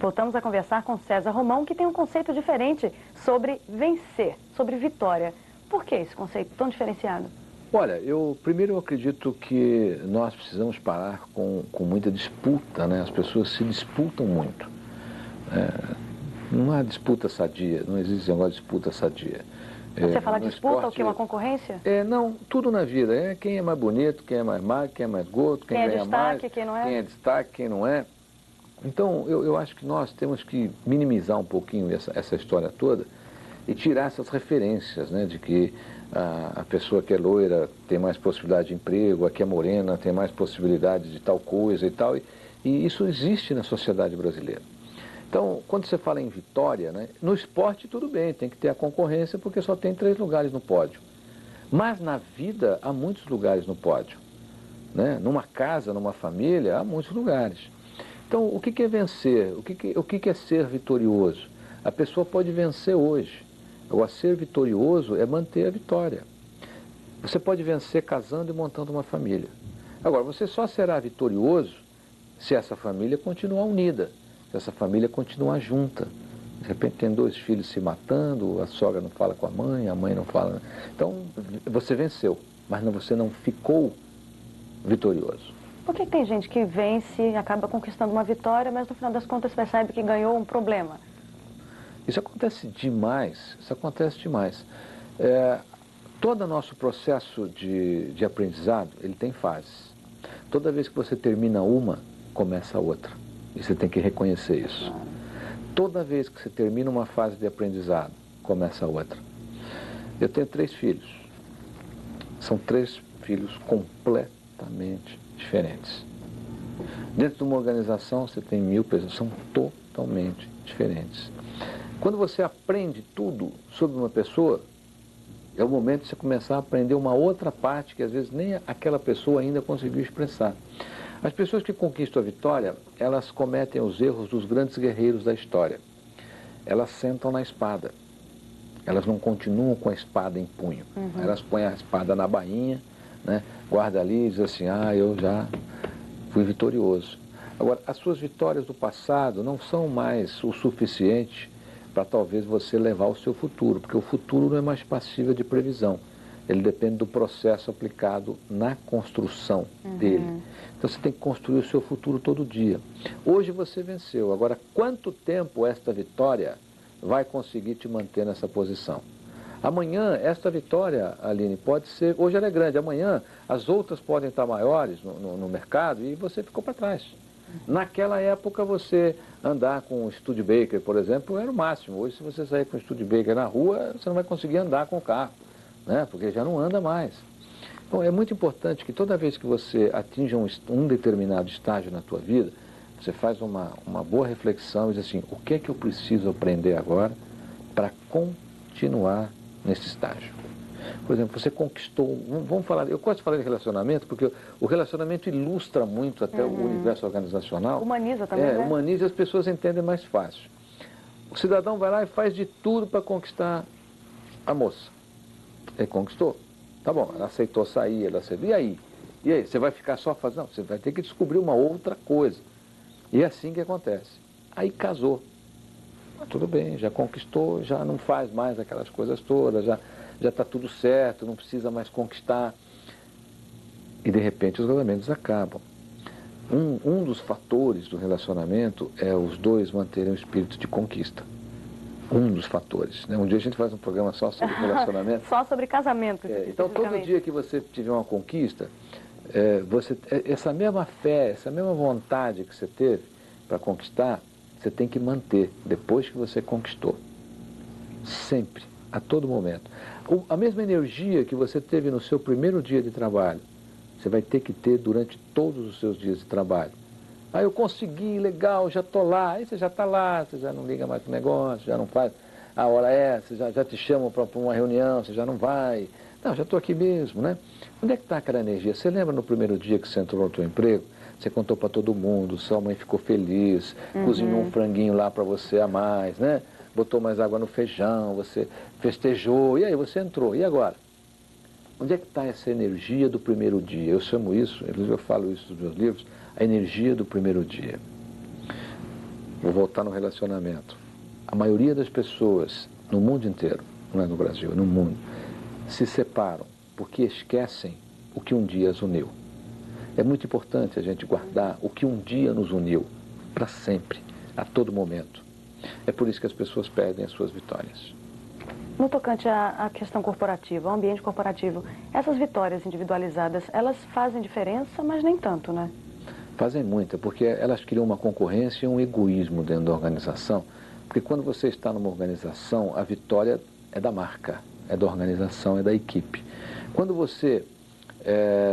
Voltamos a conversar com César Romão, que tem um conceito diferente sobre vencer, sobre vitória. Por que esse conceito tão diferenciado? Olha, primeiro eu acredito que nós precisamos parar com muita disputa, né? As pessoas se disputam muito. Não há disputa sadia, não existe negócio de disputa sadia. Você fala disputa, esporte, o que? Uma concorrência? Não, tudo na vida. Quem é mais bonito, quem é mais magro, quem é mais gordo, quem ganha mais, quem não é? quem é destaque, quem não é. Então, eu acho que nós temos que minimizar um pouquinho essa história toda e tirar essas referências, né, de que a pessoa que é loira tem mais possibilidade de emprego, a que é morena tem mais possibilidade de tal coisa e tal. E isso existe na sociedade brasileira. Então, quando você fala em vitória, né, no esporte tudo bem, tem que ter a concorrência porque só tem 3 lugares no pódio. Mas na vida há muitos lugares no pódio. Né? Numa casa, numa família, há muitos lugares. Então, o que é vencer? O que é ser vitorioso? A pessoa pode vencer hoje. Agora, ser vitorioso é manter a vitória. Você pode vencer casando e montando uma família. Agora, você só será vitorioso se essa família continuar unida, se essa família continuar junta. De repente tem 2 filhos se matando, a sogra não fala com a mãe não fala. Então, você venceu, mas você não ficou vitorioso. Por que tem gente que vence e acaba conquistando uma vitória, mas no final das contas percebe que ganhou um problema? Isso acontece demais, Todo nosso processo de aprendizado, ele tem fases. Toda vez que você termina uma, começa a outra. E você tem que reconhecer isso. Toda vez que você termina uma fase de aprendizado, começa a outra. Eu tenho 3 filhos. São 3 filhos completamente diferentes. Dentro de uma organização, você tem 1000 pessoas, são totalmente diferentes. Quando você aprende tudo sobre uma pessoa, é o momento de você começar a aprender uma outra parte que às vezes nem aquela pessoa ainda conseguiu expressar. As pessoas que conquistam a vitória, elas cometem os erros dos grandes guerreiros da história. Elas sentam na espada. Elas não continuam com a espada em punho. Elas põem a espada na bainha, né, guarda ali e diz assim, eu já fui vitorioso. Agora, as suas vitórias do passado não são mais o suficiente para talvez você levar o seu futuro, porque o futuro não é mais passível de previsão. Ele depende do processo aplicado na construção dele. Então você tem que construir o seu futuro todo dia. Hoje você venceu. Agora, quanto tempo esta vitória vai conseguir te manter nessa posição? Amanhã, esta vitória, Aline, pode ser... Hoje ela é grande, amanhã as outras podem estar maiores no mercado e você ficou para trás. Naquela época, você andar com o Studebaker, por exemplo, era o máximo. Hoje, se você sair com o Studebaker na rua, você não vai conseguir andar com o carro, né? Porque já não anda mais. Então, é muito importante que toda vez que você atinja um determinado estágio na tua vida, você faz uma boa reflexão e diz assim, o que é que eu preciso aprender agora para continuar nesse estágio? Por exemplo, você conquistou, vamos falar, eu gosto de falar de relacionamento, porque o relacionamento ilustra muito até o universo organizacional. Humaniza também, né? Humaniza e as pessoas entendem mais fácil. O cidadão vai lá e faz de tudo para conquistar a moça. Ele conquistou? Tá bom, ela aceitou sair, ela aceitou. E aí? Você vai ficar só fazendo? Não, você vai ter que descobrir uma outra coisa. E é assim que acontece. Aí casou. Mas tudo bem, já conquistou, já não faz mais aquelas coisas todas, já está tudo certo, não precisa mais conquistar. E de repente os casamentos acabam. Um dos fatores do relacionamento é os dois manterem o espírito de conquista. Um dos fatores. Né? Um dia a gente faz um programa só sobre relacionamento. Só sobre casamento. Então todo dia que você tiver uma conquista, essa mesma fé, essa mesma vontade que você teve para conquistar, você tem que manter depois que você conquistou. Sempre, a todo momento. A mesma energia que você teve no seu primeiro dia de trabalho, você vai ter que ter durante todos os seus dias de trabalho. Eu consegui, legal, já estou lá. Aí você já está lá, você já não liga mais pro negócio, já não faz. A hora você já te chamam para uma reunião, você já não vai. Não, já estou aqui mesmo, né? Onde é que está aquela energia? Você lembra no primeiro dia que você entrou no teu emprego? Você contou para todo mundo, sua mãe ficou feliz, cozinhou um franguinho lá para você a mais, né? Botou mais água no feijão, você festejou, e aí você entrou, e agora? Onde é que está essa energia do primeiro dia? Eu chamo isso, eu falo isso nos meus livros, a energia do primeiro dia. vou voltar no relacionamento. A maioria das pessoas no mundo inteiro, não é no Brasil, é no mundo, se separam porque esquecem o que um dia as uniu. É muito importante a gente guardar o que um dia nos uniu, para sempre, a todo momento. É por isso que as pessoas perdem as suas vitórias. No tocante à questão corporativa, ao ambiente corporativo, essas vitórias individualizadas, elas fazem diferença, mas nem tanto, né? Fazem muita, porque elas criam uma concorrência e um egoísmo dentro da organização. Porque quando você está numa organização, a vitória é da marca, é da organização, é da equipe. Quando você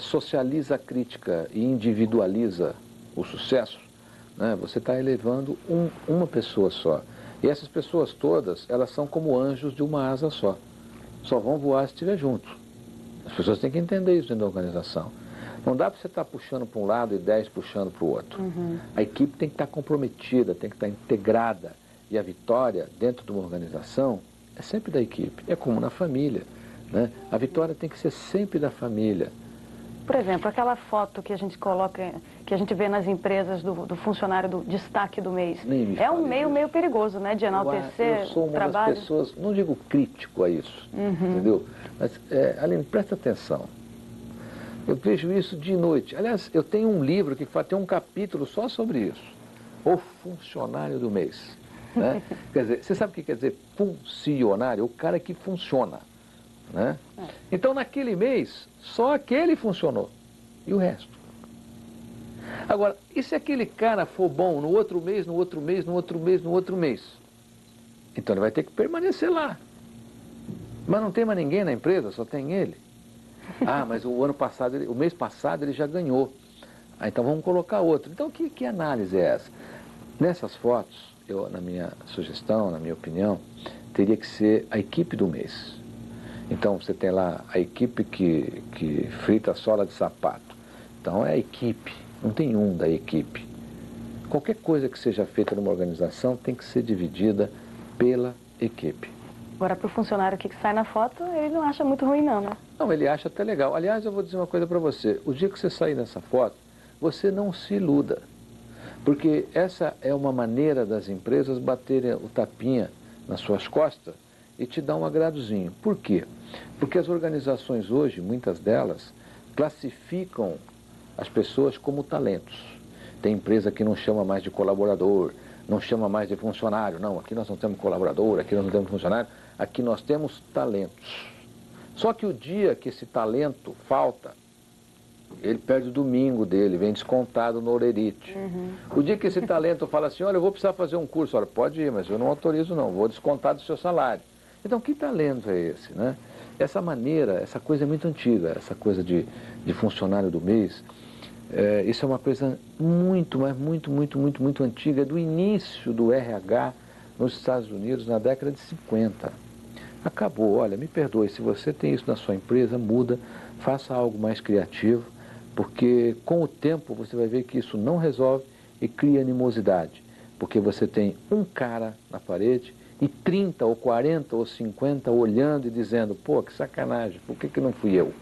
socializa a crítica e individualiza o sucesso, né, você está elevando uma pessoa só. E essas pessoas todas, elas são como anjos de uma asa só. Só vão voar se estiver junto. As pessoas têm que entender isso dentro da organização. Não dá para você estar puxando para um lado e 10 puxando para o outro. A equipe tem que estar comprometida, tem que estar integrada. E a vitória dentro de uma organização é sempre da equipe. É como na família, né? A vitória tem que ser sempre da família. Por exemplo, aquela foto que a gente coloca, que a gente vê nas empresas do funcionário do destaque do mês. É um meio perigoso, né? De enaltecer eu sou uma trabalho. das pessoas, não digo crítico a isso, entendeu? Mas, Aline, presta atenção. Eu vejo isso de noite. Aliás, eu tenho um livro que tem um capítulo só sobre isso. O funcionário do mês. Né? Quer dizer, você sabe o que quer dizer funcionário? O cara que funciona. Né? Então, naquele mês, só aquele funcionou. E o resto? Agora, e se aquele cara for bom no outro mês, no outro mês, no outro mês, no outro mês? Então, ele vai ter que permanecer lá. Mas não tem mais ninguém na empresa, só tem ele. Ah, mas o mês passado ele já ganhou. Ah, então vamos colocar outro. Então, que análise é essa? Nessas fotos, na minha sugestão, na minha opinião, teria que ser a equipe do mês. Então, você tem lá a equipe que frita a sola de sapato. Então, é a equipe, não tem um da equipe. Qualquer coisa que seja feita numa organização tem que ser dividida pela equipe. Agora, para o funcionário que sai na foto, ele não acha muito ruim, não, né? Não, ele acha até legal. Aliás, eu vou dizer uma coisa para você. O dia que você sair nessa foto, você não se iluda. Porque essa é uma maneira das empresas baterem o tapinha nas suas costas e te dar um agradozinho. Por quê? Porque as organizações hoje, muitas delas, classificam as pessoas como talentos. Tem empresa que não chama mais de colaborador, não chama mais de funcionário. Não, aqui nós não temos colaborador, aqui nós não temos funcionário, aqui nós temos talentos. Só que o dia que esse talento falta, ele perde o domingo dele, vem descontado no orerite. O dia que esse talento fala assim, olha, eu vou precisar fazer um curso, olha, pode ir, mas eu não autorizo não, vou descontar do seu salário. Então, que talento é esse, né? Essa maneira, essa coisa é muito antiga, essa coisa de funcionário do mês, isso é uma coisa muito, mas muito antiga, do início do RH nos Estados Unidos na década de 50. Acabou, olha, me perdoe, se você tem isso na sua empresa, muda, faça algo mais criativo, porque com o tempo você vai ver que isso não resolve e cria animosidade, porque você tem um cara na parede e 30 ou 40 ou 50 olhando e dizendo, pô, que sacanagem, por que não fui eu?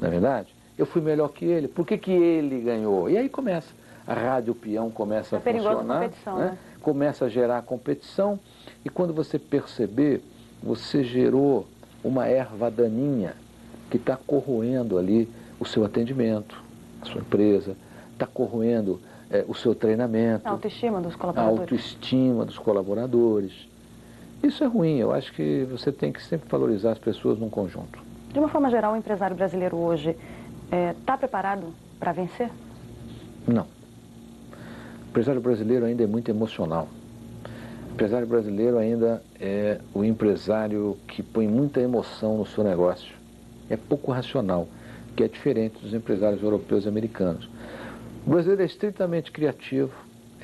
Não é verdade? Eu fui melhor que ele, por que ele ganhou? E aí começa, a rádio peão começa a funcionar, competição, né? Começa a gerar competição e quando você perceber, você gerou uma erva daninha que está corroendo ali o seu atendimento, a sua empresa, está corroendo o seu treinamento. A autoestima dos colaboradores. A autoestima dos colaboradores. Isso é ruim, eu acho que você tem que sempre valorizar as pessoas num conjunto. De uma forma geral, o empresário brasileiro hoje está preparado para vencer? Não. O empresário brasileiro ainda é muito emocional. O empresário brasileiro ainda é o empresário que põe muita emoção no seu negócio. É pouco racional, que é diferente dos empresários europeus e americanos. O brasileiro é estritamente criativo,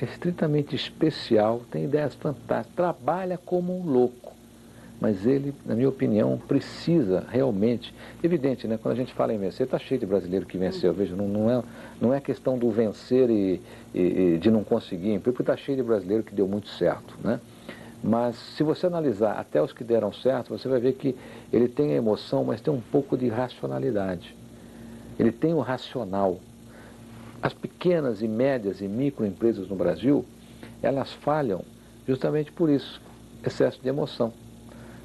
é estritamente especial, tem ideias fantásticas, trabalha como um louco. Mas ele, na minha opinião, precisa realmente... Evidente, né? Quando a gente fala em vencer, está cheio de brasileiro que venceu. Veja, não é questão do vencer e de não conseguir, porque está cheio de brasileiro que deu muito certo, né? Mas se você analisar até os que deram certo, você vai ver que ele tem a emoção, mas tem um pouco de racionalidade. Ele tem o racional. As pequenas e médias e microempresas no Brasil, elas falham justamente por isso, excesso de emoção.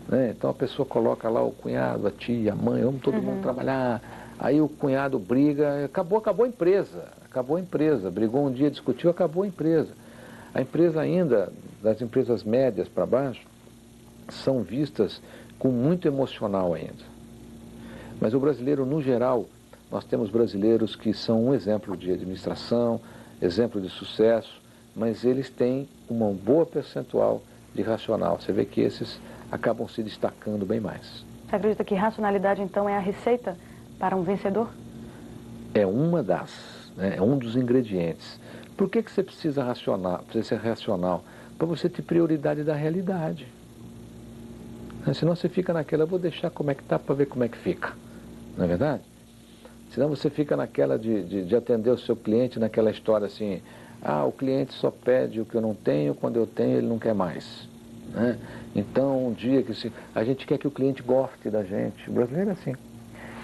Né? Então a pessoa coloca lá o cunhado, a tia, a mãe, vamos todo mundo trabalhar. Aí o cunhado briga, acabou a empresa. Brigou um dia, discutiu, acabou a empresa. A empresa ainda, das empresas médias para baixo, são vistas com muito emocional ainda. Mas o brasileiro, no geral, nós temos brasileiros que são um exemplo de administração, exemplo de sucesso, mas eles têm uma boa percentual de racional. Você vê que esses acabam se destacando bem mais. Você acredita que racionalidade, então, é a receita para um vencedor? É uma das, né? É um dos ingredientes. Por que você precisa ser racional? Para você ter prioridade da realidade. Senão você fica naquela, eu vou deixar como é que está para ver como é que fica. Não é verdade? Senão você fica naquela de atender o seu cliente, naquela história assim, o cliente só pede o que eu não tenho, quando eu tenho ele não quer mais. Né? Então, um dia que a gente quer que o cliente goste da gente, o brasileiro é assim.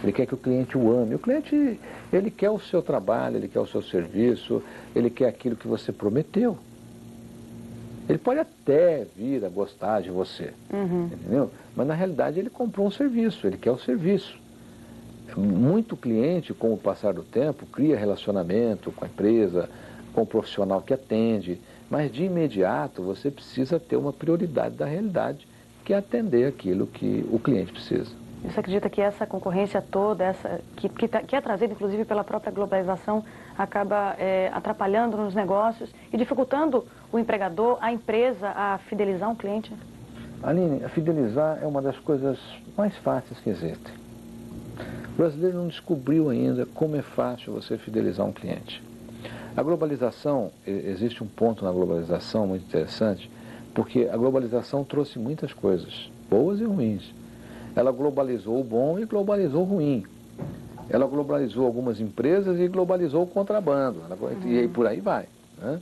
Ele quer que o cliente o ame. O cliente, ele quer o seu trabalho, ele quer o seu serviço, ele quer aquilo que você prometeu. Ele pode até vir a gostar de você, entendeu? Mas na realidade ele comprou um serviço, ele quer o serviço. Muito cliente, com o passar do tempo, cria relacionamento com a empresa, com o profissional que atende, mas de imediato você precisa ter uma prioridade da realidade, que é atender aquilo que o cliente precisa. Você acredita que essa concorrência toda, que é trazida inclusive pela própria globalização, acaba atrapalhando nos negócios e dificultando o empregador, a empresa, a fidelizar um cliente? Aline, a fidelizar é uma das coisas mais fáceis que existem. O brasileiro não descobriu ainda como é fácil você fidelizar um cliente. A globalização, existe um ponto na globalização muito interessante, porque a globalização trouxe muitas coisas, boas e ruins. Ela globalizou o bom e globalizou o ruim. Ela globalizou algumas empresas e globalizou o contrabando. E por aí vai. Né?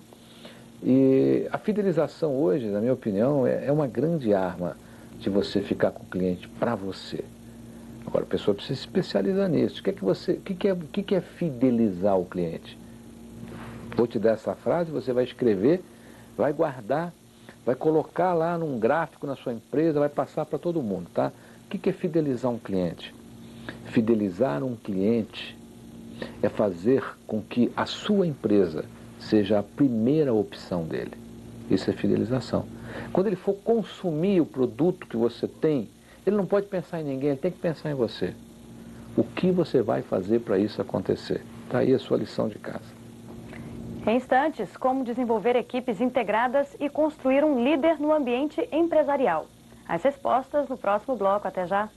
E a fidelização hoje, na minha opinião, é uma grande arma de você ficar com o cliente para você. Agora, a pessoa precisa se especializar nisso. O que é fidelizar o cliente? Vou te dar essa frase, você vai escrever, vai guardar, vai colocar lá num gráfico na sua empresa, vai passar para todo mundo, tá? O que é fidelizar um cliente? Fidelizar um cliente é fazer com que a sua empresa seja a primeira opção dele. Isso é fidelização. Quando ele for consumir o produto que você tem, ele não pode pensar em ninguém, ele tem que pensar em você. O que você vai fazer para isso acontecer? Está aí a sua lição de casa. Em instantes, como desenvolver equipes integradas e construir um líder no ambiente empresarial. As respostas no próximo bloco. Até já.